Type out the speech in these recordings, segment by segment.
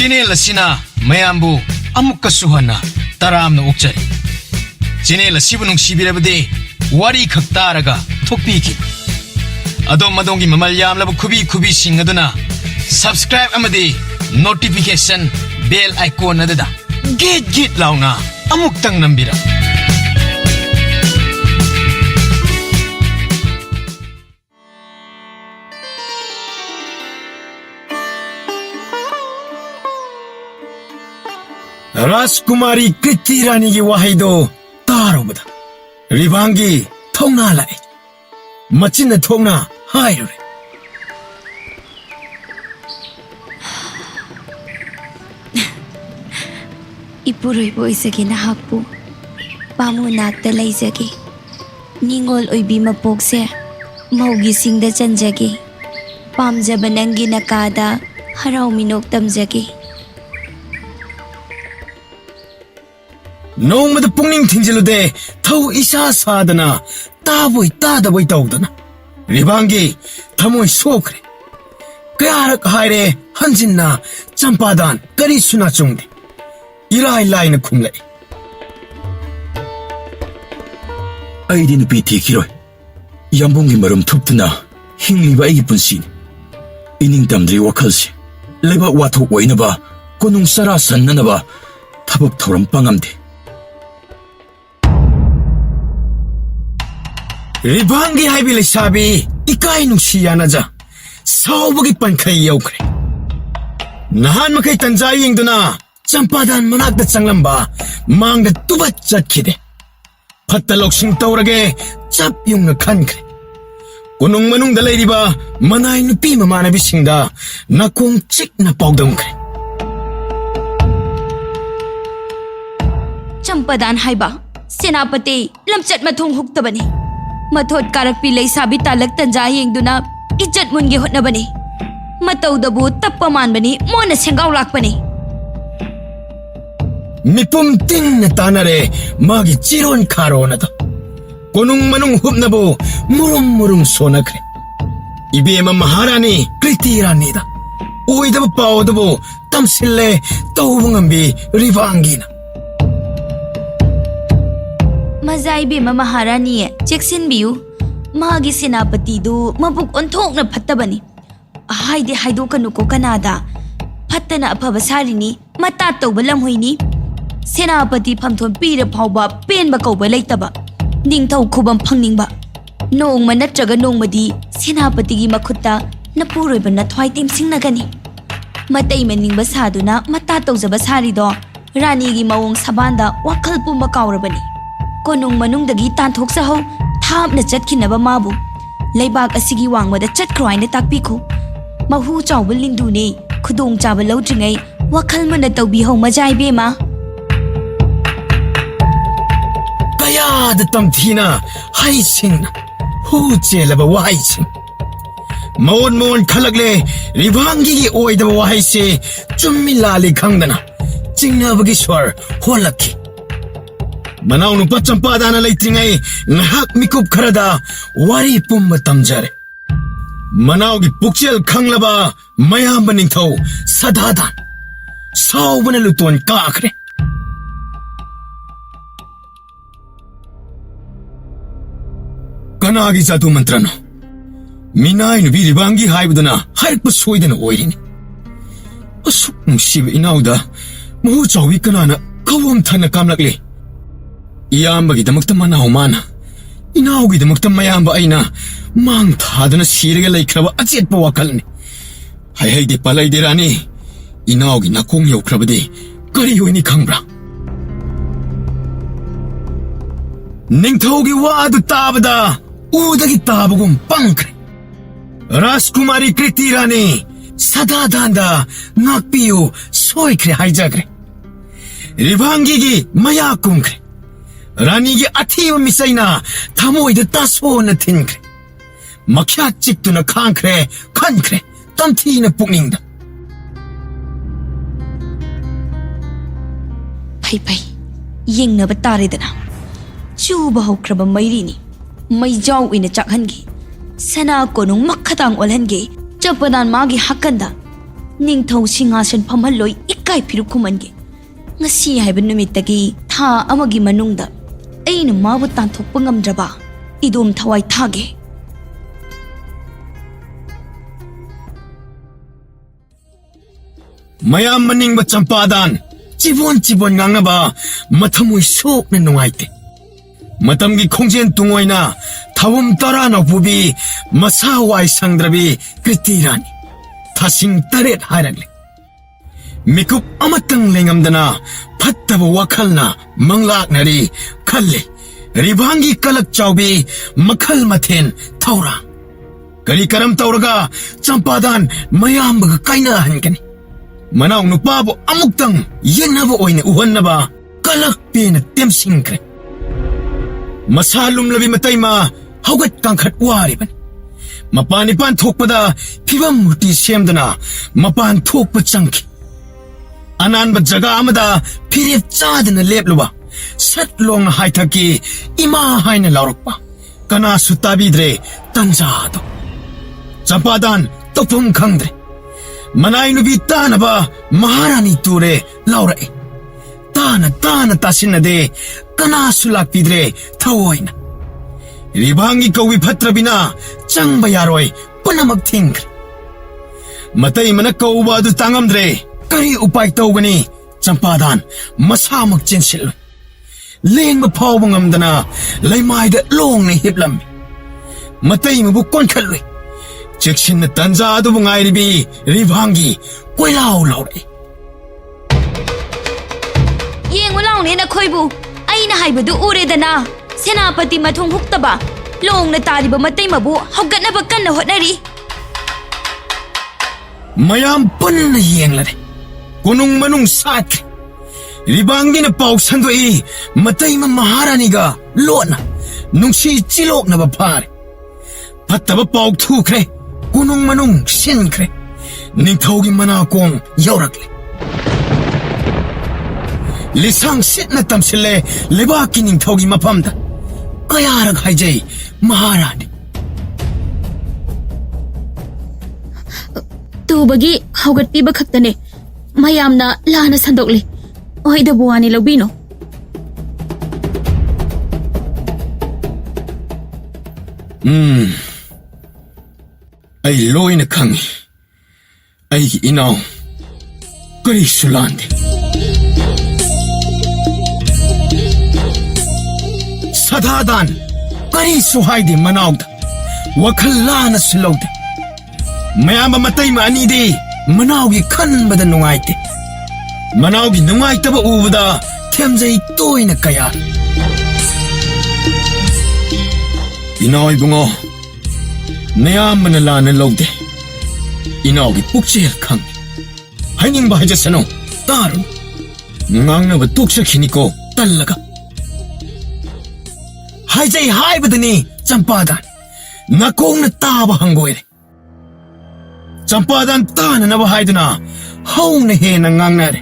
Channel asina mayambu amukka suhana taramna ukjari. Channel asibu nungsibirabadi wari khak taraga thokpiki. Adom madongi mamal yamlaba kubi sing aduna subscribe amadi notification bell icon adada git launa amuktang nambira. Rajkumari Kriti Rani ki wahaido tarobada Ribangi thongna lai machin thongna hairure Ipuroi boisagi nahakpu pamu nakta laijagi ningol oibi mapokse maugi singda chanjagi pamjaba nangi nakada harau minok tamjagi Nongmada pungning thinjilude thau isa sadana taboi tadaboi tawdana Ribangi thamoi sokre kayarak haire hanjinna champadan kari suna chungde Irai laina khumlai Aidi nupi thikiroi yambongi maram thuptuna hingliba aigi punsini ining tamdri wakhalse leba wathok oinaba konung sara sannanaba thabak thoram pangamde Ribangi haibile sabi ikai nungsiyanaja saubagi pankhai yaukre Nahan makai tanja yengduna champadan manakda changlamba mangda tubat chatkide Phatta loksing tawrage chap yungna khankre Konung manungda leiriba manai nupi mamanabisinda nakong chikna pawdamkre Champadan haiba senapati lamchat mathung huktabani Mathot karak pilay sabi talak tanja yengduna ijat mungi hotnabani matawdabu tappaman bani mona senggaw lakbani Mipum ting na tanare magi chiron karo na to Konung manung hupnabu murung sonakre Ibema maharani Kriti Rani da Uidabu pawdabu tamsille tawbungambi Ribangi na Mazai bima maharani Jackson biu magi senapati du mabuk onthok na phattabani haide haido kanuko kanada phattana aphaba sarini mata tawba lamhoini senapati phamthon pira phawba penba kawba leitaba ningthau khubam phangningba nongma natraga nongmadi senapati gi makhutta napuroiba na thwai tim singnagani matai maningba saduna mata tawjaba sarido rani gi mawong sabanda wakhal pumba kawrabani Konung manungdagi tanthok sahau thapna chatkinaba mabu leibak asigi wangmada chatkhroina takpikhu mahu chawba lindune khudong chaba lawdringai wakhal mana tawbi hau majai bema Kaya da tamthina hai singna hu chelaba wai sing Mon khalagle Ribangi gi oidaba wai se chummi lali khangdana chingnabagi swar holakhi Manau nu pachampadana leitringai ngahak mikup kharada wari pumma tamjare Manau gi pukchel khanglaba mayamba ningthau sadadan saubana luton kakhre Kanagi jatu mantrano Minai nu bi Ribangi haibdana hairpa soidana oirini Asuk nungsiba inauda mahu chawi kanana kawam thana kamlakli Iyambagi damakta manau mana Inaugi damakta mayamba aina mang thadana siraga laikhraba achetpa wakalni Hai de palai de rani Inaugi nakong yaukrabade kari hoini khangbra Ningthaugi wadu tabada udagi tabagum pankre Rajkumari Kriti Rani sadadanda nakpiyu soikre haijagre Ribangi gi maya kumkre Rani gi athiwa misaina thamoida taso na thinkre Makhya chiktuna khankre khankre tamthina pukningda Pai yengnaba taredana chuba hokraba mairini maijaw ina chakhangi sana konung makhatang olhange chapadan magi hakanda ꯅꯤꯡꯊꯧ ꯁꯤꯡꯍꯥꯁꯟ ꯐꯝꯍꯜꯂꯣꯏ ꯏꯀꯥꯏ ꯐꯤꯔꯨꯛ ꯈꯨꯃꯟꯒꯦ ꯉꯁꯤ ꯍꯥꯏꯕ ꯅꯨꯃꯤꯠꯇꯒꯤ ꯊꯥ ꯑꯃꯒꯤ ꯃꯅꯨꯡꯗ ꯑꯩꯅ ꯃꯥꯕꯨ ꯇꯥꯟꯊꯣꯛꯄ ꯉꯝꯗ꯭ꯔꯕ ꯏꯗꯣꯝ ꯊꯋꯥꯏ ꯊꯥꯒꯦ ꯃꯌꯥꯝ ꯃꯅꯤꯡꯕ ꯆꯝꯄꯥꯗꯥꯟ ꯆꯤꯕꯣꯟ ꯉꯥꯡꯅꯕ ꯃꯊꯃꯣꯏ ꯁꯣꯛꯅ ꯅꯨꯡꯉꯥꯏꯇꯦ ꯃꯇꯝꯒꯤ ꯈꯣꯡꯖꯦꯜ ꯇꯨꯡꯑꯣꯏꯅ ꯊꯧꯕꯝ ꯇꯔꯥꯅ ꯄꯨꯕꯤ ꯃꯁꯥ ꯋꯥꯏ ꯁꯪꯗ꯭ꯔꯕꯤ ꯀ꯭ꯔꯤꯇꯤꯔꯥꯅꯤ ꯊꯥꯁꯤꯡ 8 ꯍꯥꯏꯔꯛꯂꯤ ꯃꯤꯀꯨꯞ ꯑꯃꯇꯪ ꯂꯩꯉꯝꯗꯅ ꯐꯠꯇꯕ ꯋꯥꯈꯜꯅ ꯃꯪꯂꯥꯛꯅꯔꯤ ꯈꯜꯂꯤ ꯔꯤꯚꯥꯡꯒꯤ ꯀꯂꯛ ꯆꯥꯎꯕꯤ ꯃꯈꯜ ꯃꯊꯦꯜ ꯊꯧꯔꯥꯡ ꯀꯔꯤ ꯀꯔꯝ ꯇꯧꯔꯒ ꯆꯝꯄꯥꯗꯥꯟ ꯃꯌꯥꯝꯕꯒ ꯀꯥꯏꯅꯍꯟꯒꯅꯤ ꯃꯅꯥꯎ ꯅꯨꯄꯥꯕꯨ ꯑꯃꯨꯛꯇꯪ ꯌꯦꯡꯅꯕ ꯑꯣꯏꯅ ꯎꯍꯟꯅꯕ ꯀꯂꯛ ꯄꯦꯅ ꯇꯦꯝꯁꯤꯟꯈ꯭ꯔꯦ ꯃꯁꯥ ꯂꯨꯝꯂꯕꯤ ꯃꯇꯩꯃ ꯍꯧꯒꯠ ꯀꯥꯡꯈꯠ ꯋꯥꯔꯤꯕꯅꯤ ꯃꯄꯥꯟ ꯏꯄꯥꯟ ꯊꯣꯛꯄꯗ ꯐꯤꯕꯝ ꯃꯨꯔꯇꯤ ꯁꯦꯝꯗꯨꯅ ꯃꯄꯥꯟ ꯊꯣꯛꯄ ꯆꯪꯈꯤ ꯑꯅꯥꯟꯕ ꯖꯒꯥ ꯑꯃꯗ ꯐꯤꯔꯦꯞ ꯆꯥꯗꯅ ꯂꯦꯞꯂꯨꯕ ꯁꯠ ꯂꯣꯡꯅ ꯍꯥꯏꯊꯛꯀꯤ ꯏꯃꯥ ꯍꯥꯏꯅ ꯂꯥꯎꯔꯛꯄ ꯀꯅꯥꯁꯨ ꯇꯥꯕꯤꯗ꯭ꯔꯦ ꯇꯟꯖꯥꯗꯣ ꯆꯝꯄꯥꯗꯥꯟ ꯇꯧꯐꯝ ꯈꯪꯗ꯭ꯔꯦ ꯃꯅꯥꯏ ꯅꯨꯄꯤ ꯇꯥꯅꯕ ꯃꯍꯥꯔꯥꯅꯤ ꯇꯨꯔꯦ ꯂꯥꯎꯔꯛꯏ ꯇꯥꯅ ꯇꯥꯁꯤꯟꯅꯗꯦ ꯀꯅꯥꯁꯨ ꯂꯥꯛꯄꯤꯗ꯭ꯔꯦ ꯊꯑꯣꯏꯅ ꯔꯤꯚꯥꯡꯒꯤ ꯀꯧꯕꯤ ꯐꯠꯇ꯭ꯔꯕꯤꯅ ꯆꯪꯕ ꯌꯥꯔꯣꯏ ꯄꯨꯝꯅꯃꯛ ꯊꯤꯡꯈ꯭ꯔꯦ ꯃꯇꯩꯃꯅ ꯀꯧꯕ ꯑꯗꯨ ꯇꯥꯡꯉꯝꯗ꯭ꯔꯦ ꯀꯔꯤ ꯎꯄꯥꯏ ꯇꯧꯒꯅꯤ ꯆꯝꯄꯥꯗꯥꯟ ꯃꯁꯥꯃꯛ ꯆꯦꯟꯁꯤꯜꯂꯨꯏ ꯂꯦꯡꯕ ꯐꯥꯎꯕ ꯉꯝꯗꯅ ꯂꯩꯃꯥꯏꯗ ꯂꯣꯡꯅ ꯍꯤꯞꯂꯝꯃꯤ ꯃꯇꯩꯃꯕꯨ ꯀꯣꯟꯈꯠꯂꯨꯏ ꯆꯦꯛꯁꯤꯟꯅ ꯇꯟꯖꯥ ꯑꯗꯨꯕꯨ ꯉꯥꯏꯔꯤꯕꯤ ꯔꯤꯚꯥꯡꯒꯤ ꯀꯣꯏꯂꯥꯎ ꯂꯥꯎꯔꯛꯏ ꯌꯦꯡꯉꯨ ꯂꯥꯎꯅꯦ ꯅꯈꯣꯏꯕꯨ ꯑꯩꯅ ꯍꯥꯏꯕꯗꯨ ꯎꯔꯦꯗꯅ ꯁꯦꯅꯥꯄꯇꯤ ꯃꯊꯣꯡ ꯍꯨꯛꯇꯕ ꯂꯣꯡꯅ ꯇꯥꯔꯤꯕ ꯃꯇꯩꯃꯕꯨ ꯍꯧꯒꯠꯅꯕ ꯀꯟꯅ ꯍꯣꯠꯅꯔꯤ ꯃꯌꯥꯝ ꯄꯨꯟꯅ ꯌꯦꯡꯂꯔꯦ ꯀꯣꯅꯨꯡ ꯃꯅꯨꯡ ꯁꯥꯠꯈ꯭ꯔꯦ ꯔꯤꯚꯥꯡꯒꯤꯅ ꯄꯥꯎ ꯁꯟꯗꯣꯛꯏ ꯃꯇꯩꯃ ꯃꯍꯥꯔꯥꯅꯤꯒ ꯂꯣꯠꯅ ꯅꯨꯡꯁꯤ ꯆꯤꯂꯣꯛꯅꯕ ꯐꯥꯔꯦ ꯐꯠꯇꯕ ꯄꯥꯎ ꯊꯨꯈ꯭ꯔꯦ ꯀꯣꯅꯨꯡ ꯃꯅꯨꯡ ꯁꯤꯟꯈ꯭ꯔꯦ ꯅꯤꯡꯊꯧꯒꯤ ꯃꯅꯥꯀꯣꯡ ꯌꯧꯔꯛꯂꯦ ꯂꯤꯁꯥꯡ ꯁꯤꯠꯅ ꯇꯝꯁꯤꯜꯂꯦ ꯂꯩꯕꯥꯛꯀꯤ ꯅꯤꯡꯊꯧꯒꯤ ꯃꯐꯝꯗ ꯀꯌꯥꯔꯛ ꯍꯥꯏꯖꯩ ꯃꯍꯥꯔꯥꯅꯤ ꯇꯨꯕꯒꯤ ꯍꯧꯒꯠꯄꯤꯕ ꯈꯛꯇꯅꯦ ꯃꯌꯥꯝꯅ ꯂꯥꯟꯅ ꯁꯟꯗꯣꯛꯂꯤ ꯑꯣꯏꯗꯕ ꯋꯥꯅꯤ ꯂꯧꯕꯤꯅꯣ ꯑꯩ ꯂꯣꯏꯅ ꯈꯪꯉꯤ ꯑꯩꯒꯤ ꯏꯅꯥꯎ ꯀꯔꯤꯁꯨ ꯂꯥꯟꯗꯦ ꯁꯗꯥꯗꯥꯟ ꯀꯔꯤꯁꯨ ꯍꯥꯏꯗꯦ ꯃꯅꯥꯎꯗ ꯋꯥꯈꯜ ꯂꯥꯟꯅꯁꯨ ꯂꯧꯗꯦ ꯃꯌꯥꯝꯕ ꯃꯇꯩꯃ ꯑꯅꯤꯗꯤ ꯃꯅꯥꯎꯒꯤ ꯈꯟꯕꯗ ꯅꯨꯡꯉꯥꯏꯇꯦ ꯃꯅꯥꯎꯒꯤ ꯅꯨꯡꯉꯥꯏꯇꯕ ꯎꯕꯗ ꯊꯦꯝꯖꯩ ꯇꯣꯏꯅ ꯀꯌꯥ ꯏꯅꯥꯎ ꯏꯕꯨꯡꯉꯣ ꯅꯌꯥꯝꯕꯅ ꯂꯥꯟꯅ ꯂꯧꯗꯦ ꯏꯅꯥꯎꯒꯤ ꯄꯨꯛꯆꯦꯜ ꯈꯪꯉꯤ ꯍꯥꯏꯅꯤꯡꯕ ꯍꯥꯏꯖꯁꯅꯨ ꯇꯥꯔꯨ ꯉꯥꯡꯅꯕ ꯇꯣꯛꯆꯈꯤꯅꯤꯀꯣ ꯇꯜꯂꯒ ꯍꯥꯏꯖꯩ ꯍꯥꯏꯕꯗꯅꯤ ꯆꯝꯄꯥꯗꯥꯟ ꯅꯥꯀꯣꯡꯅ ꯇꯥꯕ ꯍꯪꯒꯣꯏꯔꯦ ꯆꯝꯄꯥꯗꯥꯟ ꯇꯥꯅꯅꯕ ꯍꯥꯏꯗꯨꯅ ꯍꯧꯅ ꯍꯦꯟꯅ ꯉꯥꯡꯅꯔꯦ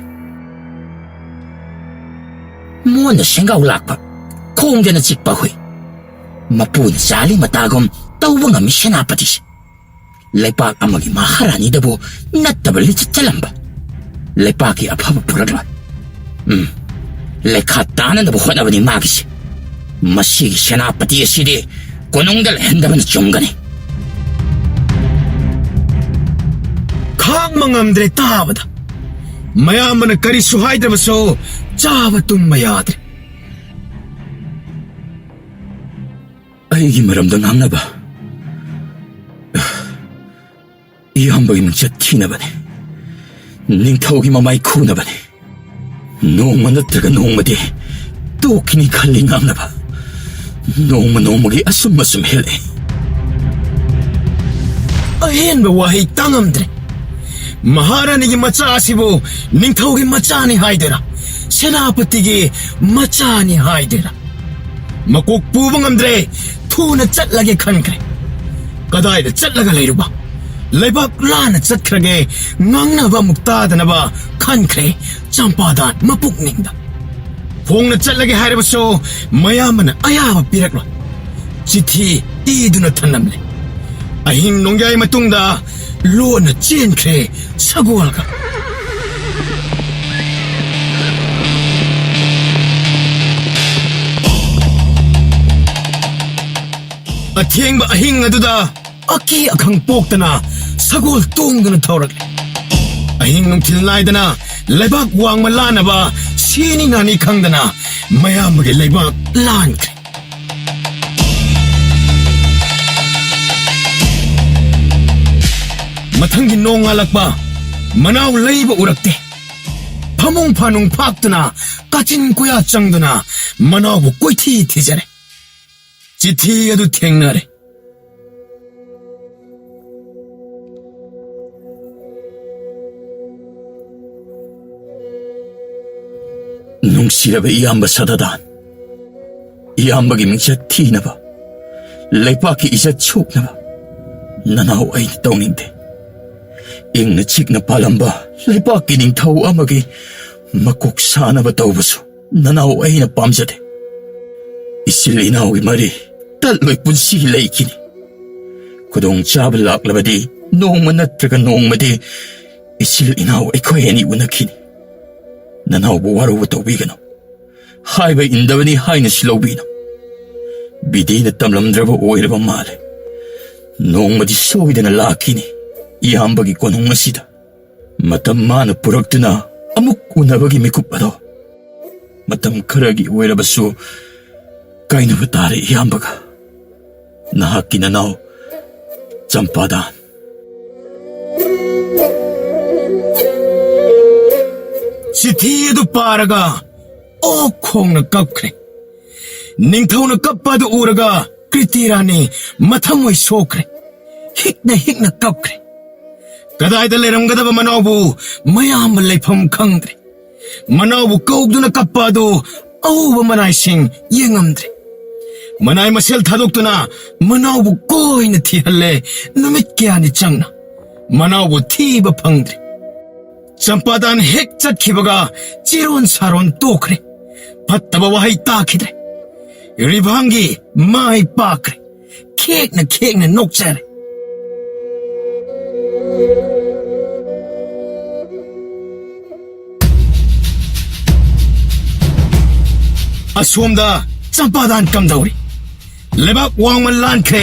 ꯃꯣꯟꯅ ꯁꯦꯡꯒꯥꯎ ꯂꯥꯛꯄ ꯈꯣꯡꯗꯅ ꯆꯤꯛꯄ ꯍꯨꯏ ꯃꯄꯨꯅ ꯆꯥꯂꯤ ꯃꯇꯥꯒꯨꯝ ꯇꯧꯕ ꯉꯝꯃꯤ ꯁꯦꯅꯥꯄꯇꯤꯁꯦ ꯂꯩꯄꯥꯛ ꯑꯃꯒꯤ ꯃꯍꯥꯔꯥꯅꯤꯗꯕꯨ ꯅꯠꯇꯕ ꯂꯤꯆꯠ ꯆꯠꯂꯝꯕ ꯂꯩꯄꯥꯛꯀꯤ ꯑꯐꯕ ꯄꯨꯔꯛꯂꯣꯏ ꯂꯩꯈꯥ ꯇꯥꯅꯅꯕ ꯍꯣꯠꯅꯕꯅꯤ ꯃꯥꯒꯤꯁꯦ ꯃꯁꯤꯒꯤ ꯁꯦꯅꯥꯄꯇꯤ ꯑꯁꯤꯗꯤ ꯀꯣꯅꯨꯡꯗ ꯂꯩꯍꯟꯗꯕꯅ ꯆꯨꯝꯒꯅꯤ ꯈꯥꯡꯕ ꯉꯝꯗ꯭ꯔꯦ ꯇꯥꯕꯗ ꯃꯌꯥꯝꯕꯅ ꯀꯔꯤꯁꯨ ꯍꯥꯏꯗ꯭ꯔꯕꯁꯨ ꯆꯥꯕ ꯇꯨꯝꯕ ꯌꯥꯗ꯭ꯔꯦ ꯑꯩꯒꯤ ꯃꯔꯝꯗ ꯉꯥꯡꯅꯕ ꯏꯌꯥꯝꯕꯒꯤ ꯃꯤꯡꯆꯠ ꯊꯤꯅꯕꯅꯤ ꯅꯤꯡꯊꯧꯒꯤ ꯃꯃꯥꯏ ꯈꯨꯅꯕꯅꯤ ꯅꯣꯡꯃ ꯅꯠꯇ꯭ꯔꯒ ꯅꯣꯡꯃꯗꯤ ꯇꯣꯛꯈꯤꯅꯤ ꯈꯜꯂꯤ ꯉꯥꯡꯅꯕ ꯅꯣꯡꯃꯒꯤ ꯑꯁꯨꯝ ꯍꯦꯜꯂꯛꯏ ꯑꯍꯦꯟꯕ ꯋꯥꯍꯩ ꯇꯥꯡꯉꯝꯗ꯭ꯔꯦ ꯃꯍꯥꯔꯥꯅꯤꯒꯤ ꯃꯆꯥ ꯑꯁꯤꯕꯨ ꯅꯤꯡꯊꯧꯒꯤ ꯃꯆꯥꯅꯤ ꯍꯥꯏꯗꯣꯏꯔꯥ ꯁꯦꯅꯥꯄꯇꯤꯒꯤ ꯃꯆꯥꯅꯤ ꯍꯥꯏꯗꯣꯏꯔꯥ ꯃꯀꯣꯛ ꯄꯨꯕ ꯉꯝꯗ꯭ꯔꯦ ꯊꯨꯅ ꯆꯠꯂꯒꯦ ꯈꯟꯈ꯭ꯔꯦ ꯀꯗꯥꯏꯗ ꯆꯠꯂꯒ ꯂꯩꯔꯨꯕ ꯂꯩꯕꯥꯛ ꯂꯥꯟꯅ ꯆꯠꯈ꯭ꯔꯒꯦ ꯉꯥꯡꯅꯕ ꯑꯃꯨꯛ ꯇꯥꯗꯅꯕ ꯈꯟꯈ꯭ꯔꯦ ꯆꯝꯄꯥꯗꯥꯟ ꯃꯄꯨꯛꯅꯤꯡꯗ ꯐꯣꯡꯅ ꯆꯠꯂꯒꯦ ꯍꯥꯏꯔꯕꯁꯨ ꯃꯌꯥꯝꯕꯅ ꯑꯌꯥꯕ ꯄꯤꯔꯛꯂꯣꯏ ꯆꯤꯊꯤ ꯏꯗꯨꯅ ꯊꯅꯝꯂꯦ ꯑꯍꯤꯡ ꯅꯣꯡꯌꯥꯏ ꯃꯇꯨꯡꯗ ꯂꯣꯟꯅ ꯆꯦꯟꯈ꯭ꯔꯦ ꯁꯒꯣꯜꯒ ꯑꯊꯦꯡꯕ ꯑꯍꯤꯡ ꯑꯗꯨꯗ ꯑꯀꯤ ꯑꯈꯪ ꯄꯣꯛꯇꯅ ꯁꯒꯣꯜ ꯇꯣꯡꯗꯨꯅ ꯊꯧꯔꯛꯂꯦ ꯑꯍꯤꯡ ꯅꯨꯡꯊꯤꯜ ꯅꯥꯏꯗꯅ ꯂꯩꯕꯥꯛ ꯋꯥꯡꯃ ꯂꯥꯟꯅꯕ ꯁꯤꯅꯤ ꯅꯥꯅꯤ ꯈꯪꯗꯅ ꯃꯌꯥꯝꯕꯒꯤ ꯂꯩꯕꯥꯛ ꯂꯥꯟꯈ꯭ꯔꯦ ꯃꯊꯪꯒꯤ ꯅꯣꯡ ꯉꯥꯜꯂꯛꯄ ꯃꯅꯥꯎ ꯂꯩꯕ ꯎꯔꯛꯇꯦ ꯐꯃꯨꯡ ꯐꯥꯅꯨꯡ ꯐꯥꯛꯇꯨꯅ ꯀꯥꯆꯤꯟ ꯀꯣꯌꯥ ꯆꯪꯗꯨꯅ ꯃꯅꯥꯎꯕꯨ ꯀꯣꯏꯊꯤ ꯊꯤꯖꯔꯦ ꯆꯤꯊꯤ ꯑꯗꯨ ꯊꯦꯡꯅꯔꯦ ꯅꯨꯡꯁꯤꯔꯕ ꯏꯌꯥꯝꯕ ꯁꯗꯥꯗꯥꯟ ꯏꯌꯥꯝꯕꯒꯤ ꯃꯤꯡꯆꯠ ꯊꯤꯅꯕ ꯂꯩꯄꯥꯛꯀꯤ ꯏꯖꯠ ꯁꯣꯛꯅꯕ ꯅꯅꯥꯎ ꯑꯩꯅ ꯇꯧꯅꯤꯡꯗꯦ ꯏꯪꯅ ꯆꯤꯛꯅ ꯄꯥꯜꯂꯝꯕ ꯂꯩꯄꯥꯛꯀꯤ ꯅꯤꯡꯊꯧ ꯑꯃꯒꯤ ꯃꯀꯣꯛ ꯁꯥꯅꯕ ꯇꯧꯕꯁꯨ ꯅꯅꯥꯎ ꯑꯩꯅ ꯄꯥꯝꯖꯗꯦ ꯏꯆꯤꯜ ꯏꯅꯥꯎꯒꯤ ꯃꯔꯤ ꯇꯠꯂꯣꯏ ꯄꯨꯟꯁꯤꯒꯤ ꯂꯩꯈꯤꯅꯤ ꯈꯨꯗꯣꯡꯆꯥꯕ ꯂꯥꯛꯂꯕꯗꯤ ꯅꯣꯡꯃ ꯅꯠꯇ꯭ꯔꯒ ꯅꯣꯡꯃꯗꯤ ꯏꯆꯤꯜ ꯏꯅꯥꯎ ꯑꯩꯈꯣꯏ ꯑꯅꯤ ꯎꯅꯈꯤꯅꯤ ꯅꯅꯥꯎꯕꯨ ꯋꯥꯔꯧꯕ ꯇꯧꯕꯤꯒꯅꯨ ꯍꯥꯏꯕ ꯏꯟꯗꯕꯅꯤ ꯍꯥꯏꯅꯁꯨ ꯂꯧꯕꯤꯅꯨ ꯕꯤꯙꯤꯅ ꯇꯝꯂꯝꯗ꯭ꯔꯕ ꯑꯣꯏꯔꯕ ꯃꯥꯜꯂꯦ ꯅꯣꯡꯃꯗꯤ ꯁꯣꯏꯗꯅ ꯂꯥꯛꯈꯤꯅꯤ ꯏꯌꯥꯝꯕꯒꯤ ꯀꯣꯅꯨꯡ ꯑꯁꯤꯗ ꯃꯇꯝ ꯃꯥꯅ ꯄꯨꯔꯛꯇꯨꯅ ꯑꯃꯨꯛ ꯎꯅꯕꯒꯤ ꯃꯤꯀꯨꯞ ꯑꯗꯣ ꯃꯇꯝ ꯈꯔꯒꯤ ꯑꯣꯏꯔꯕꯁꯨ ꯀꯥꯏꯅꯕ ꯇꯥꯔꯦ ꯏꯌꯥꯝꯕꯒ ꯅꯍꯥꯛꯀꯤ ꯅꯅꯥꯎ ꯆꯝꯄꯥꯗꯥꯟ ꯆꯤꯊꯤ ꯑꯗꯨ ꯄꯥꯔꯒ ꯑꯣꯛ ꯈꯣꯡꯅ ꯀꯞꯈ꯭ꯔꯦ ꯅꯤꯡꯊꯧꯅ ꯀꯞꯄ ꯑꯗꯨ ꯎꯔꯒ ꯀ꯭ꯔꯤꯇꯤꯔꯥꯅꯤ ꯃꯊꯃꯣꯏ ꯁꯣꯛꯈ꯭ꯔꯦ ꯍꯤꯛꯅ ꯀꯞꯈ꯭ꯔꯦ ꯀꯗꯥꯏꯗ ꯂꯩꯔꯝꯒꯗꯕ ꯃꯅꯥꯎꯕꯨ ꯃꯌꯥꯝꯕ ꯂꯩꯐꯝ ꯈꯪꯗ꯭ꯔꯦ ꯃꯅꯥꯎꯕꯨ ꯀꯧꯗꯨꯅ ꯀꯞꯄ ꯑꯗꯨ ꯑꯎꯕ ꯃꯅꯥꯏꯁꯤꯡ ꯌꯦꯡꯉꯝꯗ꯭ꯔꯦ ꯃꯅꯥꯏ ꯃꯁꯦꯜ ꯊꯥꯗꯣꯛꯇꯨꯅ ꯃꯅꯥꯎꯕꯨ ꯀꯣꯏꯅ ꯊꯤꯍꯜꯂꯦ ꯅꯨꯃꯤꯠ ꯀꯌꯥꯅꯤ ꯆꯪꯅ ꯃꯅꯥꯎꯕꯨ ꯊꯤꯕ ꯐꯪꯗ꯭ꯔꯦ ꯆꯝꯄꯥꯗꯥꯟ ꯍꯦꯛ ꯆꯠꯈꯤꯕꯒ ꯆꯤꯔꯣꯟ ꯁꯥꯔꯣꯟ ꯇꯣꯛꯈ꯭ꯔꯦ ꯐꯠꯇꯕ ꯋꯥꯍꯩ ꯇꯥꯈꯤꯗ꯭ꯔꯦ ꯔꯤꯚꯥꯡꯒꯤ ꯃꯥꯏ ꯄꯥꯛꯈ꯭ꯔꯦ ꯈꯦꯛꯅ ꯅꯣꯛꯆꯔꯦ ꯑꯁꯣꯝꯗ ꯆꯝꯄꯥꯗꯥꯟ ꯀꯝꯗꯧꯔꯤ ꯂꯩꯕꯥꯛ ꯋꯥꯡꯃ ꯂꯥꯟꯈ꯭ꯔꯦ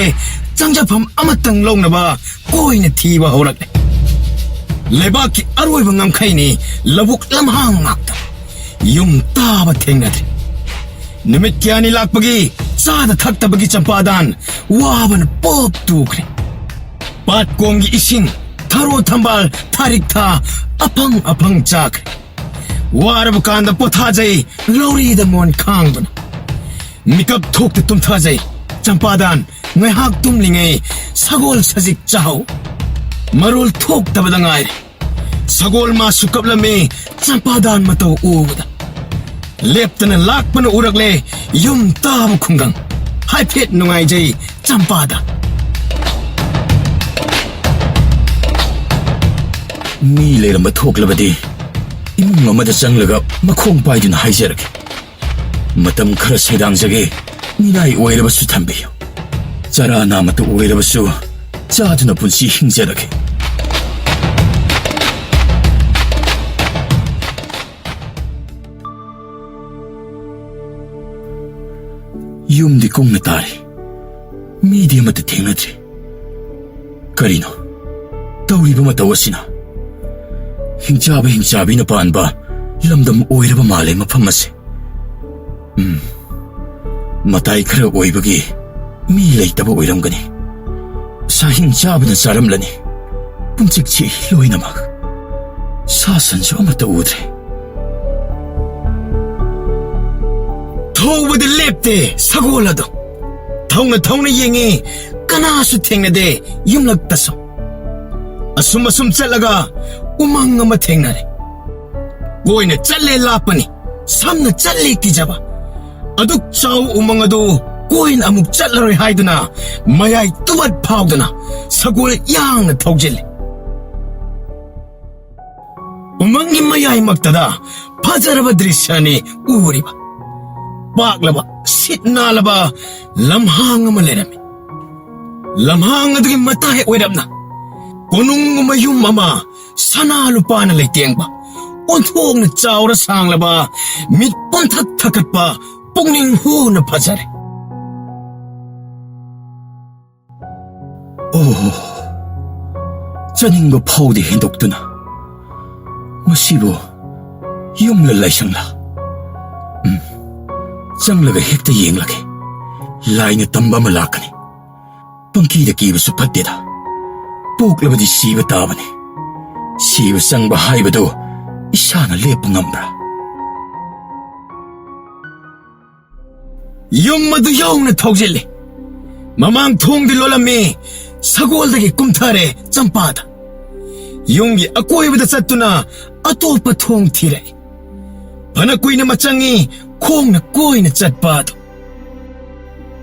ꯆꯪꯖꯐꯝ ꯑꯃꯇꯪ ꯂꯧꯅꯕ ꯀꯣꯏꯅ ꯊꯤꯕ ꯍꯧꯔꯛꯂꯦ ꯂꯩꯕꯥꯛꯀꯤ ꯑꯔꯣꯏꯕ ꯉꯝꯈꯩꯅꯤ ꯂꯧꯕꯨꯛ ꯂꯝꯍꯥꯡ ꯉꯥꯛꯇ ꯌꯨꯝ ꯇꯥꯕ ꯊꯦꯡꯅꯗ꯭ꯔꯦ ꯅꯨꯃꯤꯠ ꯀꯌꯥꯅꯤ ꯂꯥꯛꯄꯒꯤ ꯆꯥꯗ ꯊꯛꯇꯕꯒꯤ ꯆꯝꯄꯥꯗꯥꯟ ꯋꯥꯕꯅ ꯄꯣꯞ ꯇꯨꯈ꯭ꯔꯦ ꯄꯥꯠꯀꯣꯝꯒꯤ ꯏꯁꯤꯡ ꯊꯔꯣ ꯊꯝꯕꯥꯜ ꯊꯥꯔꯤꯛ ꯊꯥ ꯑꯐꯪ ꯆꯥꯈ꯭ꯔꯦ ꯋꯥꯔꯕ ꯀꯥꯟꯗ ꯄꯣꯊꯥꯖꯩ ꯂꯧꯔꯤꯗ ꯃꯣꯟ ꯈꯥꯡꯗꯨꯅ ꯃꯤꯀꯞ ꯊꯣꯛꯇ ꯇꯨꯝꯊꯥꯖꯩ ꯆꯝꯄꯥꯗꯥꯟ ꯉꯥꯏꯍꯥꯛ ꯇꯨꯝꯂꯤꯉꯩ ꯁꯒꯣꯜ ꯁꯖꯤꯛ ꯆꯥꯍꯧ ꯃꯔꯣꯜ ꯊꯣꯛꯇꯕꯗ ꯉꯥꯏꯔꯦ ꯁꯒꯣꯜ ꯃꯥꯁꯨ ꯀꯞꯂꯝꯃꯤ ꯆꯝꯄꯥꯗꯥꯟ ꯃꯇꯧ ꯎꯕꯗ ꯂꯦꯞꯇꯅ ꯂꯥꯛꯄꯅ ꯎꯔꯛꯂꯦ ꯌꯨꯝ ꯇꯥꯕ ꯈꯨꯡꯒꯪ ꯍꯥꯏꯐꯦꯠ ꯅꯨꯡꯉꯥꯏꯖꯩ ꯆꯝꯄꯥꯗꯥꯟ ꯃꯤ ꯂꯩꯔꯝꯕ ꯊꯣꯛꯂꯕꯗꯤ ꯏꯃꯨꯡ ꯑꯃꯗ ꯆꯪꯂꯒ ꯃꯈꯣꯡ ꯄꯥꯏꯗꯨꯅ ꯍꯥꯏꯖꯔꯒꯦ ꯃꯇꯝ ꯈꯔ ꯁꯩꯗꯥꯡꯖꯒꯦ ꯃꯤꯅꯥꯏ ꯑꯣꯏꯔꯕꯁꯨ ꯊꯝꯕꯤꯌꯨ ꯆꯔꯥ ꯅꯥꯃꯇ ꯑꯣꯏꯔꯕꯁꯨ ꯆꯥꯗꯨꯅ ꯄꯨꯟꯁꯤ ꯍꯤꯡꯖꯔꯒꯦ ꯌꯨꯝꯗꯤ ꯀꯨꯡꯅ ꯇꯥꯔꯤ ꯃꯤꯗꯤ ꯑꯃꯠꯇ ꯊꯦꯡꯅꯗ꯭ꯔꯤ ꯀꯔꯤꯅꯣ ꯇꯧꯔꯤꯕ ꯃꯇꯧ ꯑꯁꯤꯅ ꯍꯤꯡꯆꯥꯕꯤꯅ ꯄꯥꯟꯕ ꯂꯝꯗꯝ ꯑꯣꯏꯔꯕ ꯃꯥꯜꯂꯦ ꯃꯐꯝ ꯑꯁꯤ ꯃꯇꯥꯏ ꯈꯔ ꯑꯣꯏꯕꯒꯤ ꯃꯤ ꯂꯩꯇꯕ ꯑꯣꯏꯔꯝꯒꯅꯤ ꯁꯥꯍꯤꯡ ꯆꯥꯕꯅ ꯆꯥꯔꯝꯂꯅꯤ ꯄꯨꯟꯁꯤꯛꯁꯤ ꯂꯣꯏꯅꯃꯛ ꯁꯥ ꯁꯟꯁꯨ ꯑꯃꯠꯇ ꯎꯗ꯭ꯔꯦ ꯊꯧꯕꯗꯤ ꯂꯦꯞꯇꯦ ꯁꯒꯣꯜ ꯑꯗꯨ ꯊꯧꯅ ꯌꯦꯡꯉꯤ ꯀꯅꯥꯁꯨ ꯊꯦꯡꯅꯗꯦ ꯌꯨꯝꯂꯛꯇꯁꯨ ꯑꯁꯨꯝ ꯆꯠꯂꯒ ꯎꯃꯪ ꯑꯃ ꯊꯦꯡꯅꯔꯦ ꯀꯣꯏꯅ ꯆꯠꯂꯦ ꯂꯥꯞꯄꯅꯤ ꯁꯝꯅ ꯆꯠꯂꯦ ꯀꯤꯖꯕ ꯑꯗꯨꯛ ꯆꯥꯎ ꯎꯃꯪ ꯑꯗꯨ ꯀꯣꯏꯅ ꯑꯃꯨꯛ ꯆꯠꯂꯔꯣꯏ ꯍꯥꯏꯗꯨꯅ ꯃꯌꯥꯏ ꯇꯨꯕꯠ ꯐꯥꯎꯗꯅ ꯁꯒꯣꯜ ꯌꯥꯡꯅ ꯊꯧꯖꯤꯜꯂꯤ ꯎꯃꯪꯒꯤ ꯃꯌꯥꯏꯃꯛꯇꯗ ꯐꯖꯔꯕ ꯗ꯭ꯔꯤꯁ꯭ꯌꯅꯤ ꯎꯔꯤꯕ ꯄꯥꯛꯂꯕ ꯁꯤꯠ ꯅꯥꯜꯂꯕ ꯂꯝꯍꯥꯡ ꯑꯃ ꯂꯩꯔꯝꯃꯤ ꯂꯝꯍꯥꯡ ꯑꯗꯨꯒꯤ ꯃꯇꯥꯏ ꯑꯣꯏꯔꯞꯅ ꯀꯣꯅꯨꯡ ꯃꯌꯨꯝ ꯑꯃ ꯁꯅꯥ ꯂꯨꯄꯥꯅ ꯂꯩꯇꯦꯡꯕ ꯑꯣꯟꯊꯣꯛꯅ ꯆꯥꯎꯔ ꯁꯥꯡꯂꯕ ꯃꯤꯠ ꯄꯣꯟꯊꯛ ꯊꯀꯠꯄ ꯄꯨꯛꯅꯤꯡ ꯍꯨꯅ ꯐꯖꯔꯦ. ꯑꯣ, ꯆꯥꯅꯤꯡꯕ ꯐꯥꯎꯗꯦ ꯍꯦꯟꯗꯣꯛꯇꯨꯅ. ꯃꯁꯤꯕꯨ ꯌꯨꯝꯂ ꯂꯥꯏꯁꯪꯂ? ꯆꯪꯂꯒ ꯍꯦꯛꯇ ꯌꯦꯡꯂꯒꯦ. ꯂꯥꯏꯅ ꯇꯝꯕ ꯑꯃ ꯂꯥꯛꯀꯅꯤ. ꯄꯪꯀꯤꯗ ꯀꯤꯕꯁꯨ ꯐꯠꯇꯦꯗ. ꯄꯣꯛꯂꯕꯗꯤ ꯁꯤꯕ ꯇꯥꯕꯅꯤ. ꯁꯤꯕ ꯆꯪꯕ ꯍꯥꯏꯕꯗꯨ ꯏꯁꯥꯅ ꯂꯦꯞꯄ ꯉꯝꯕ꯭ꯔꯥ? ꯌꯨꯝ ꯑꯗꯨ ꯌꯧꯅ ꯊꯧꯖꯤꯜꯂꯤ. ꯃꯃꯥꯡ ꯊꯣꯡꯗꯤ ꯂꯣꯜꯂꯝꯃꯤ. ꯁꯒꯣꯜꯗꯒꯤ ꯀꯨꯝꯊꯔꯦ ꯆꯝꯄꯥꯗ. ꯌꯨꯝꯒꯤ ꯑꯀꯣꯏꯕꯗ ꯆꯠꯇꯨꯅ ꯑꯇꯣꯞꯄ ꯊꯣꯡ ꯊꯤꯔꯛꯏ. ꯐꯅ ꯀꯨꯏꯅ ꯃꯆꯪꯉꯤ ꯈꯣꯡꯅ ꯀꯣꯏꯅ ꯆꯠꯄ ꯑꯗꯨ.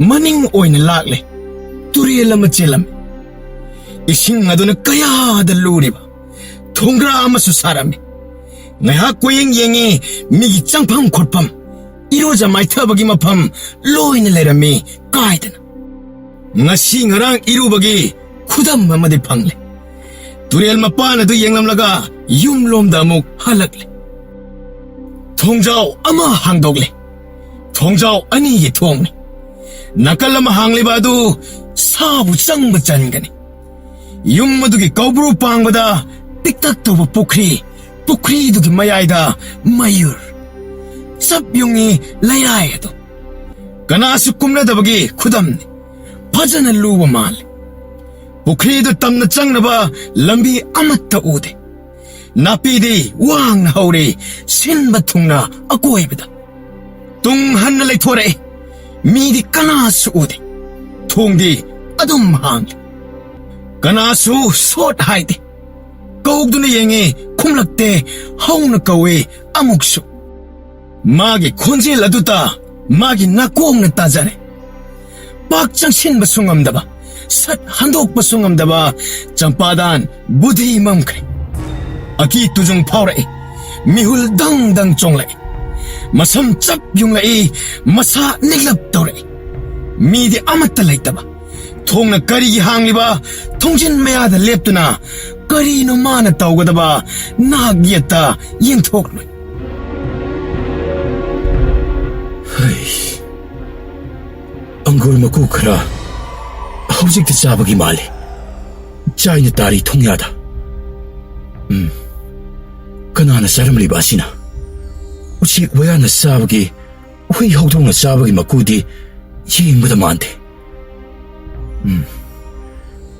ꯃꯅꯤꯡ ꯑꯣꯏꯅ ꯂꯥꯛꯂꯦ. ꯇꯨꯔꯦꯜ ꯑꯃ ꯆꯦꯜꯂꯝꯃꯤ. ꯏꯁꯤꯡ ꯑꯗꯨꯅ ꯀꯌꯥꯗ ꯂꯨꯔꯤꯕ. ꯊꯣꯡꯒ꯭ꯔꯥ ꯑꯃꯁꯨ ꯁꯥꯔꯝꯃꯤ. ꯉꯥꯏꯍꯥꯛ ꯀꯣꯌꯦꯡ ꯌꯦꯡꯉꯤ. ꯃꯤꯒꯤ ꯆꯪꯐꯝ ꯈꯣꯠꯐꯝ, ꯏꯔꯣꯖ ꯃꯥꯏꯊꯕꯒꯤ ꯃꯐꯝ ꯂꯣꯏꯅ ꯂꯩꯔꯝꯃꯤ ꯀꯥꯏꯗꯅ. ꯉꯁꯤ ꯉꯔꯥꯡ ꯏꯔꯨꯕꯒꯤ ꯈꯨꯗꯝ ꯑꯃꯗꯤ ꯐꯪꯂꯦ. ꯇꯨꯔꯦꯜ ꯃꯄꯥꯟ ꯑꯗꯨ ꯌꯦꯡꯂꯝꯂꯒ ꯌꯨꯝꯂꯣꯝꯗ ꯑꯃꯨꯛ ꯍꯜꯂꯛꯂꯦ. ꯊꯣꯡꯖꯥꯎ ꯑꯃ ꯍꯥꯡꯗꯣꯛꯂꯦ. ꯊꯣꯡꯖꯥꯎ ꯑꯅꯤꯒꯤ ꯊꯣꯡꯅꯤ. ꯅꯥꯀꯜ ꯑꯃ ꯍꯥꯡꯂꯤꯕ ꯑꯗꯨ ꯁꯥꯕꯨ ꯆꯪꯕ ꯆꯟꯒꯅꯤ. ꯌꯨꯝ ꯑꯗꯨꯒꯤ ꯀꯧꯕ꯭ꯔꯨ ꯄꯥꯡꯕꯗ ꯄꯤꯛꯇꯛ ꯇꯧꯕ ꯄꯨꯈ꯭ꯔꯤ, ꯄꯨꯈ꯭ꯔꯤꯗꯨꯒꯤ ꯃꯌꯥꯏꯗ ꯃꯌꯨꯔ. ꯆꯞ ꯌꯨꯡꯉꯤ ꯂꯩꯔꯥꯏ ꯑꯗꯨ. ꯀꯅꯥꯁꯨ ꯀꯨꯝꯅꯗꯕꯒꯤ ꯈꯨꯗꯝꯅꯤ. ꯐꯖꯅ ꯂꯨꯕ ꯃꯥꯜꯂꯤ. ꯄꯨꯈ꯭ꯔꯤꯗꯨ ꯇꯝꯅ ꯆꯪꯅꯕ ꯂꯝꯕꯤ ꯑꯃꯠꯇ ꯎꯗꯦ. ꯅꯥꯄꯤꯗꯤ ꯋꯥꯡꯅ ꯍꯧꯔꯤ ꯁꯤꯟꯕ ꯊꯨꯡꯅ ꯑꯀꯣꯏꯕꯗ. ꯇꯨꯡ ꯍꯟꯅ ꯂꯩꯊꯣꯔꯛꯏ. ꯃꯤꯗꯤ ꯀꯅꯥꯁꯨ ꯎꯗꯦ. ꯊꯣꯡꯗꯤ ꯑꯗꯨꯝ ꯍꯥꯡꯂꯤ. ꯀꯅꯥꯁꯨ ꯁꯣꯠ ꯍꯥꯏꯗꯦ. ꯀꯧꯗꯨꯅ ꯌꯦꯡꯉꯤ, ꯈꯨꯝꯂꯛꯇꯦ. ꯍꯧꯅ ꯀꯧꯏ ꯑꯃꯨꯛꯁꯨ. ꯃꯥꯒꯤ ꯈꯣꯟꯖꯦꯜ ꯑꯗꯨꯇ ꯃꯥꯒꯤ ꯅꯥꯀꯣꯡꯅ ꯇꯥꯖꯔꯦ. ꯄꯥꯛ ꯆꯪꯁꯤꯟꯕꯁꯨ ꯉꯝꯗꯕ, ꯁꯠ ꯍꯟꯗꯣꯛꯄꯁꯨ ꯉꯝꯗꯕ ꯆꯝꯄꯥꯗꯥꯟ ꯕꯨꯙꯤ ꯃꯝꯈ꯭ꯔꯦ. ꯑꯀꯤ ꯇꯨꯖꯨꯡ ꯐꯥꯎꯔꯛꯏ. ꯃꯤꯍꯨꯜ ꯗꯪ ꯗꯪ ꯆꯣꯡꯂꯛꯏ. ꯃꯁꯝ ꯆꯞ ꯌꯨꯡꯂꯛꯏ. ꯃꯁꯥ ꯅꯤꯛꯂꯞ ꯇꯧꯔꯛꯏ. ꯃꯤꯗꯤ ꯑꯃꯠꯇ ꯂꯩꯇꯕ. ꯊꯣꯡꯅ ꯀꯔꯤꯒꯤ ꯍꯥꯡꯂꯤꯕ? ꯊꯣꯡꯖꯤꯟ ꯃꯌꯥꯗ ꯂꯦꯞꯇꯨꯅ ꯀꯔꯤꯅꯣ ꯃꯥꯅ ꯇꯧꯒꯗꯕ ꯅꯥꯛ ꯌꯦꯠꯇ ꯌꯦꯡꯊꯣꯛꯂꯣꯏ. ꯑꯪꯒꯨꯔ ꯃꯀꯨ ꯈꯔ ꯍꯧꯖꯤꯛꯇ ꯆꯥꯕꯒꯤ ꯃꯥꯜꯂꯤ. ꯆꯥꯏꯅ ꯇꯥꯔꯤ ꯊꯣꯡꯌꯥꯗ. ꯀꯅꯥꯅ ꯆꯥꯔꯝꯂꯤꯕ ꯑꯁꯤꯅ? ꯎꯆꯦꯛ ꯋꯥꯌꯥꯅ ꯆꯥꯕꯒꯤ, ꯍꯨꯏ ꯍꯧꯗꯣꯡꯅ ꯆꯥꯕꯒꯤ ꯃꯀꯨꯗꯤ ꯌꯦꯡꯕꯗ ꯃꯥꯟꯗꯦ.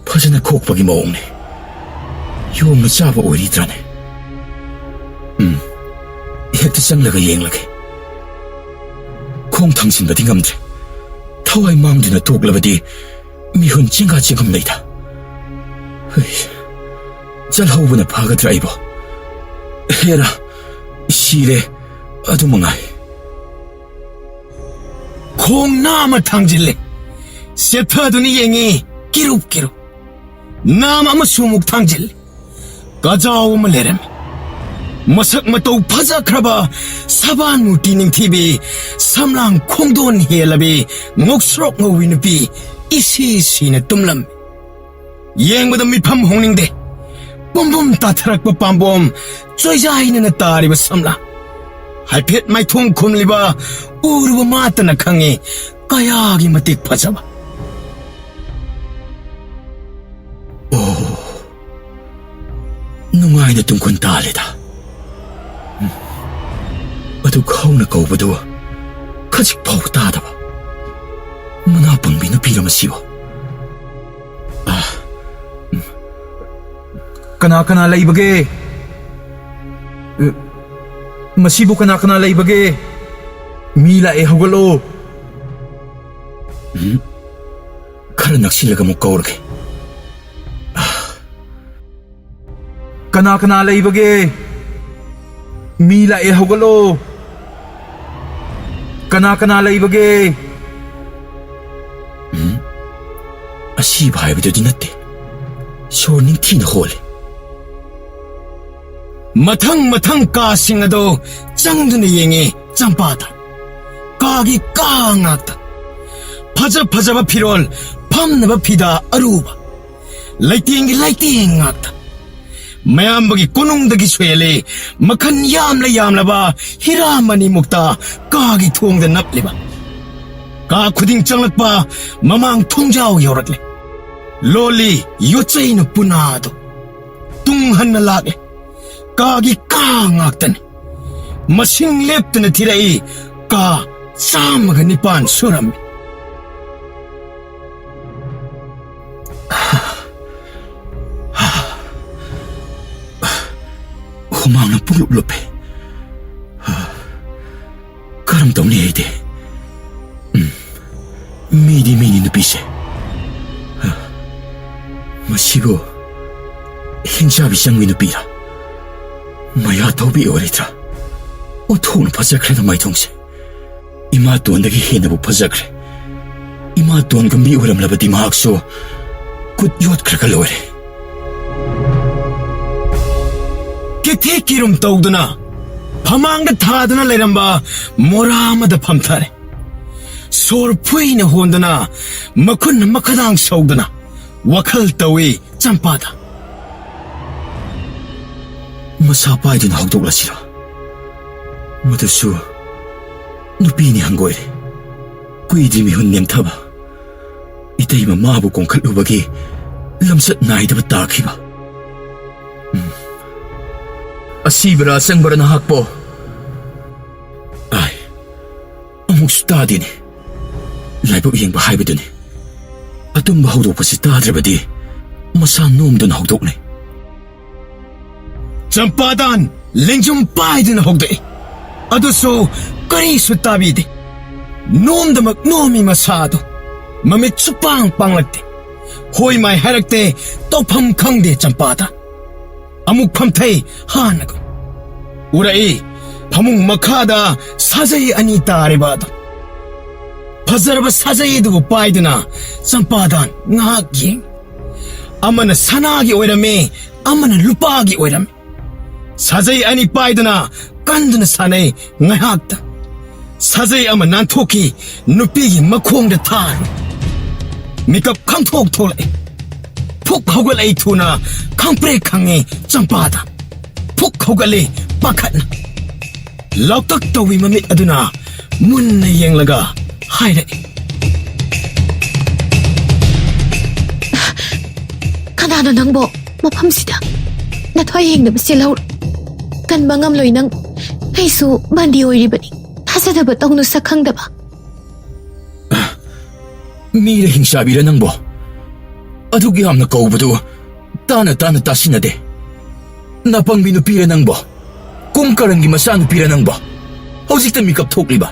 ꯐꯖꯅ ꯈꯣꯛꯄꯒꯤ ꯃꯑꯣꯡꯅꯤ. ꯌꯣꯡꯅ ꯆꯥꯕ ꯑꯣꯏꯔꯤꯗ꯭ꯔꯥꯅꯦ? ꯍꯦꯛꯇ ꯆꯪꯂꯒ ꯌꯦꯡꯂꯒꯦ. ꯈꯣꯡ ꯊꯥꯡꯖꯤꯟꯕꯗꯤ ꯉꯝꯗ꯭ꯔꯦ. ꯊꯋꯥꯏ ꯃꯥꯡꯗꯨꯅ ꯇꯣꯛꯂꯕꯗꯤ ꯃꯤꯍꯨꯟ ꯆꯤꯡꯒꯥ ꯆꯤꯡꯉꯝꯂꯩꯗ. ꯆꯠꯍꯧꯕꯅ ꯐꯒꯗ꯭ꯔꯥ ꯑꯩꯕꯣ? ꯍꯦꯔꯥ, ꯁꯤꯔꯦ ꯑꯗꯨ ꯃꯉꯥꯏ. ꯈꯣꯡ ꯅꯥꯝꯃ ꯊꯥꯡꯖꯤꯜꯂꯦ. ꯆꯦꯠꯊꯗꯨꯅ ꯌꯦꯡꯉꯤ. ꯀꯤꯔꯨꯞ ꯀꯤꯔꯨꯞ. ꯅꯥꯝ ꯑꯃꯁꯨ ꯑꯃꯨꯛ ꯊꯥꯡꯖꯤꯜꯂꯤ. ꯀꯖꯥꯎ ꯑꯃ ꯂꯩꯔꯝꯃꯤ. ꯃꯁꯛ ꯃꯇꯧ ꯐꯖꯈ꯭ꯔꯕ ꯁꯕꯥꯟ ꯃꯨꯔꯇꯤ ꯅꯤꯡꯊꯤꯕꯤ, ꯁꯝꯂꯥꯡ ꯈꯣꯡꯗꯣꯟ ꯍꯦꯜꯂꯕꯤ, ꯉꯧꯁ꯭ꯔꯣꯛ ꯉꯧꯕꯤ ꯅꯨꯄꯤ ꯏꯁꯤ ꯁꯤꯅ ꯇꯨꯝꯂꯝꯃꯤ. ꯌꯦꯡꯕꯗ ꯃꯤꯠꯐꯝ ꯍꯣꯡꯅꯤꯡꯗꯦ. ꯄꯨꯝꯕꯨꯝ ꯇꯥꯊꯔꯛꯄ ꯄꯥꯝꯕꯣꯝ, ꯆꯣꯏꯖꯥꯏꯅꯅ ꯇꯥꯔꯤꯕ ꯁꯝꯂꯥꯡ. ꯍꯥꯏꯐꯦꯠ ꯃꯥꯏꯊꯣꯡ ꯈꯨꯝꯂꯤꯕ ꯎꯔꯨꯕ ꯃꯥꯇꯅ ꯈꯪꯉꯤ ꯀꯌꯥꯒꯤ ꯃꯇꯤꯛ ꯐꯖꯕ. ꯅꯨꯡꯉꯥꯏꯅ ꯇꯨꯡꯈꯨꯟ ꯇꯥꯜꯂꯦꯗ. ꯑꯗꯨꯛ ꯍꯧꯅ ꯀꯧꯕꯗꯨ ꯈꯖꯤꯛ ꯐꯥꯎ ꯇꯥꯗꯕ. ꯃꯅꯥ ꯄꯪꯕꯤ ꯅꯨꯄꯤꯔ ꯃꯁꯤꯕꯨ? ꯀꯅꯥ ꯀꯅꯥ ꯂꯩꯕꯒꯦ? ꯃꯁꯤꯕꯨ ꯀꯅꯥ ꯀꯅꯥ ꯂꯩꯕꯒꯦ? ꯃꯤ ꯂꯥꯛꯑꯦ, ꯍꯧꯒꯠꯂꯣ. ꯈꯔ ꯅꯛꯁꯤꯜꯂꯒ ꯑꯃꯨꯛ ꯀꯧꯔꯒꯦ. ꯀꯅꯥ ꯀꯅꯥ ꯂꯩꯕꯒꯦ? ꯃꯤ ꯂꯥꯛꯑꯦ, ꯍꯧꯒꯠꯂꯣ. ꯀꯅꯥ ꯀꯅꯥ ꯂꯩꯕꯒꯦ? ꯑꯁꯤꯕ ꯍꯥꯏꯕꯗꯨꯗꯤ ꯅꯠꯇꯦ. ꯁꯣꯔ ꯅꯤꯡꯊꯤꯅ ꯍꯣꯜꯂꯤ. ꯃꯊꯪ ꯃꯊꯪ ꯀꯥꯁꯤꯡ ꯑꯗꯨ ꯆꯪꯗꯨꯅ ꯌꯦꯡꯉꯤ ꯆꯝꯄꯥꯗ. ꯀꯥꯒꯤ ꯀꯥ ꯉꯥꯛꯇ. ꯐꯖ ꯐꯖꯕ ꯐꯤꯔꯣꯜ, ꯐꯝꯅꯕ ꯐꯤꯗꯥ ꯑꯔꯨꯕ. ꯂꯩꯇꯦꯡꯒꯤ ꯂꯩꯇꯦꯡ ꯉꯥꯛꯇ ꯃꯌꯥꯝꯕꯒꯤ ꯀꯣꯅꯨꯡꯗꯒꯤ ꯁꯣꯏꯍꯜꯂꯤ ꯃꯈꯟ ꯌꯥꯝꯂꯕ ꯍꯤꯔꯥ ꯃꯅꯤꯃꯨꯛꯇ ꯀꯥꯒꯤ ꯊꯣꯡꯗ ꯅꯞꯂꯤꯕ ꯀꯥ ꯈꯨꯗꯤꯡ ꯆꯪꯂꯛꯄ ꯃꯃꯥꯡ ꯊꯣꯡꯖꯥꯎ ꯌꯧꯔꯛꯂꯦ ꯂꯣꯜꯂꯤ ꯌꯣꯠꯆꯩꯅ ꯄꯨꯅꯥꯗꯣ ꯇꯨꯡ ꯍꯟꯅ ꯂꯥꯛꯂꯦ ꯀꯥꯒꯤ ꯀꯥ ꯉꯥꯛꯇꯅꯤ ꯃꯁꯤꯡ ꯂꯦꯞꯇꯅ ꯊꯤꯔꯛꯏ ꯀꯥ 109 ꯁꯨꯔꯝꯃꯤ humaang na pulup-lup. Karamdam ni Ede. Midi nupise. Masigo, hinsabi siyang minupira. Maya tawbi oritra. O thong na pazakre na may tongse. Ima tuan nagihina po pazakre. Ima tuan gambi uram labadi mahakso. Kutyot krakalore. Kiti kirum tawduna. Pamangda thaduna leramba moramada pamthare. Sor puina hondana makun makadang sawduna. Wakal tawi champada. Masapay din hagdog la sila. Madasu, nupini hanggoy. Kuidri mi hunyam taba. Itay mamabu kong kalubagi lamsat na itabat takiba. Asibra sangbara na hakpo. Ay, among suta din. Laipo iyang bahay ba dun? Atong bahawdok pa si Tadra ba di? Masanom dun hawdok na. Champadan, lengjum pai din hawdok. Aduso, kari sutabi di. Nom damak nomi masado. Mamit supang panglagte. Hoy may harakte, topam kangde champada. Amuk pamtay hanago. Urai, pamung makada sazayi anita aribado. Pazaraba sazayi dugu paiduna sampadan ngaging. Amana sanagi oirame, amana lupagi oirame. Sazayi ani paiduna kanduna sanay ngayakta. Sazayi ama nantoki nupigi makwongda taro. Mikap kangtok tolay. Puk haugalay tuna kangpre kange champada. Puk haugalay pakat na. Lautak tawi mamit aduna mun na yang laga hayray. Kanano nang bo mapamsida. Nathoy hingdam silaw. Kan bangam loy nang kaisu bandi oiribani. Hasadaba tawno sa kangdaba. Mira hingsabira nang bo. Adugi ham na kaubado. Tana tasinade. Napang binupira nang bo. Kung karangi masanupira nang bo. Hausik ta mikap tokli ba?